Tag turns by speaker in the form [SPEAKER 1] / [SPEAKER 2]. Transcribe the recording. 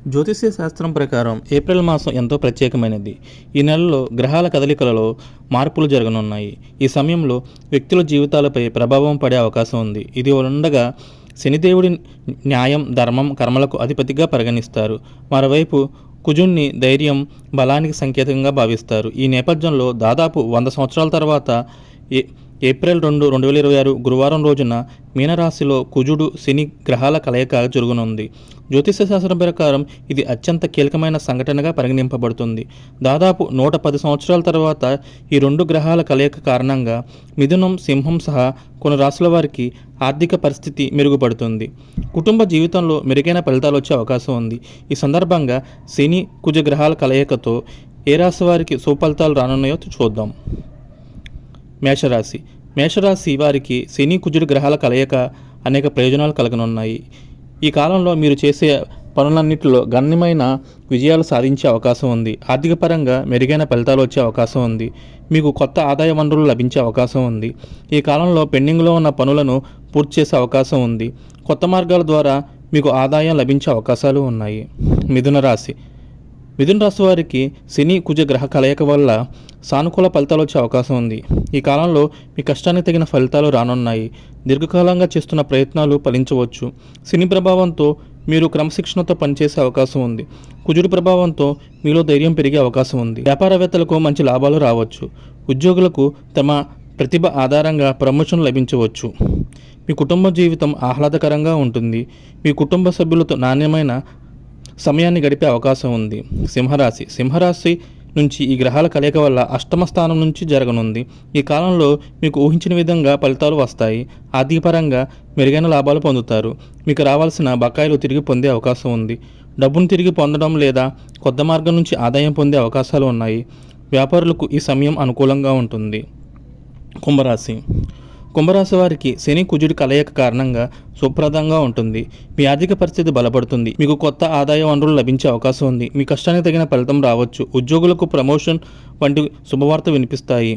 [SPEAKER 1] జ్యోతిష్య శాస్త్రం ప్రకారం ఏప్రిల్ మాసం ఎంతో ప్రత్యేకమైనది. ఈ నెలలో గ్రహాల కదలికలలో మార్పులు జరగనున్నాయి. ఈ సమయంలో వ్యక్తుల జీవితాలపై ప్రభావం పడే అవకాశం ఉంది. ఇది ఉండగా శనిదేవుడి న్యాయం, ధర్మం, కర్మలకు అధిపతిగా పరిగణిస్తారు. మరోవైపు కుజుణ్ణి ధైర్యం, బలానికి సంకేతంగా భావిస్తారు. ఈ నేపథ్యంలో దాదాపు 100 సంవత్సరాల తర్వాత ఏప్రిల్ 2, 2026 గురువారం రోజున మీనరాశిలో కుజుడు శని గ్రహాల కలయిక జరగనుంది. జ్యోతిష శాస్త్రం ప్రకారం ఇది అత్యంత కీలకమైన సంఘటనగా పరిగణింపబడుతుంది. దాదాపు 110 సంవత్సరాల తర్వాత ఈ రెండు గ్రహాల కలయిక కారణంగా మిథునం, సింహం సహా కొన్ని రాశుల వారికి ఆర్థిక పరిస్థితి మెరుగుపడుతుంది. కుటుంబ జీవితంలో మెరుగైన ఫలితాలు వచ్చే అవకాశం ఉంది. ఈ సందర్భంగా శని, కుజ గ్రహాల కలయికతో ఏ రాశి వారికి సుఫలితాలు రానున్నాయో చూద్దాం. మేషరాశి వారికి శని, కుజుడు గ్రహాల కలయిక అనేక ప్రయోజనాలు కలగనున్నాయి. ఈ కాలంలో మీరు చేసే పనులన్నింటిలో గణనీయమైన విజయాలు సాధించే అవకాశం ఉంది. ఆర్థిక పరంగా మెరుగైన ఫలితాలు వచ్చే అవకాశం ఉంది. మీకు కొత్త ఆదాయ వనరులు లభించే అవకాశం ఉంది. ఈ కాలంలో పెండింగ్లో ఉన్న పనులను పూర్తి చేసే అవకాశం ఉంది. కొత్త మార్గాల ద్వారా మీకు ఆదాయం లభించే అవకాశాలు ఉన్నాయి. మిథున రాశి వారికి శని, కుజ గ్రహ కలయిక వల్ల సానుకూల ఫలితాలు వచ్చే అవకాశం ఉంది. ఈ కాలంలో మీ కష్టానికి తగిన ఫలితాలు రానున్నాయి. దీర్ఘకాలంగా చేస్తున్న ప్రయత్నాలు ఫలించవచ్చు. శని ప్రభావంతో మీరు క్రమశిక్షణతో పనిచేసే అవకాశం ఉంది. కుజుడి ప్రభావంతో మీలో ధైర్యం పెరిగే అవకాశం ఉంది. వ్యాపారవేత్తలకు మంచి లాభాలు రావచ్చు. ఉద్యోగులకు తమ ప్రతిభ ఆధారంగా ప్రమోషన్ లభించవచ్చు. మీ కుటుంబ జీవితం ఆహ్లాదకరంగా ఉంటుంది. మీ కుటుంబ సభ్యులతో నాణ్యమైన సమయాన్ని గడిపే అవకాశం ఉంది. సింహరాశి నుంచి ఈ గ్రహాల కలయిక వల్ల అష్టమ స్థానం నుంచి జరగనుంది. ఈ కాలంలో మీకు ఊహించిన విధంగా ఫలితాలు వస్తాయి. ఆర్థికపరంగా మెరుగైన లాభాలు పొందుతారు. మీకు రావాల్సిన బకాయిలు తిరిగి పొందే అవకాశం ఉంది. డబ్బును తిరిగి పొందడం లేదా కొత్త మార్గం నుంచి ఆదాయం పొందే అవకాశాలు ఉన్నాయి. వ్యాపారులకు ఈ సమయం అనుకూలంగా ఉంటుంది. కుంభరాశి వారికి శని, కుజుడి కలయిక కారణంగా శుభప్రదంగా ఉంటుంది. మీ ఆర్థిక పరిస్థితి బలపడుతుంది. మీకు కొత్త ఆదాయ వనరులు లభించే అవకాశం ఉంది. మీ కష్టానికి తగిన ఫలితం రావచ్చు. ఉద్యోగులకు ప్రమోషన్ వంటి శుభవార్త వినిపిస్తాయి.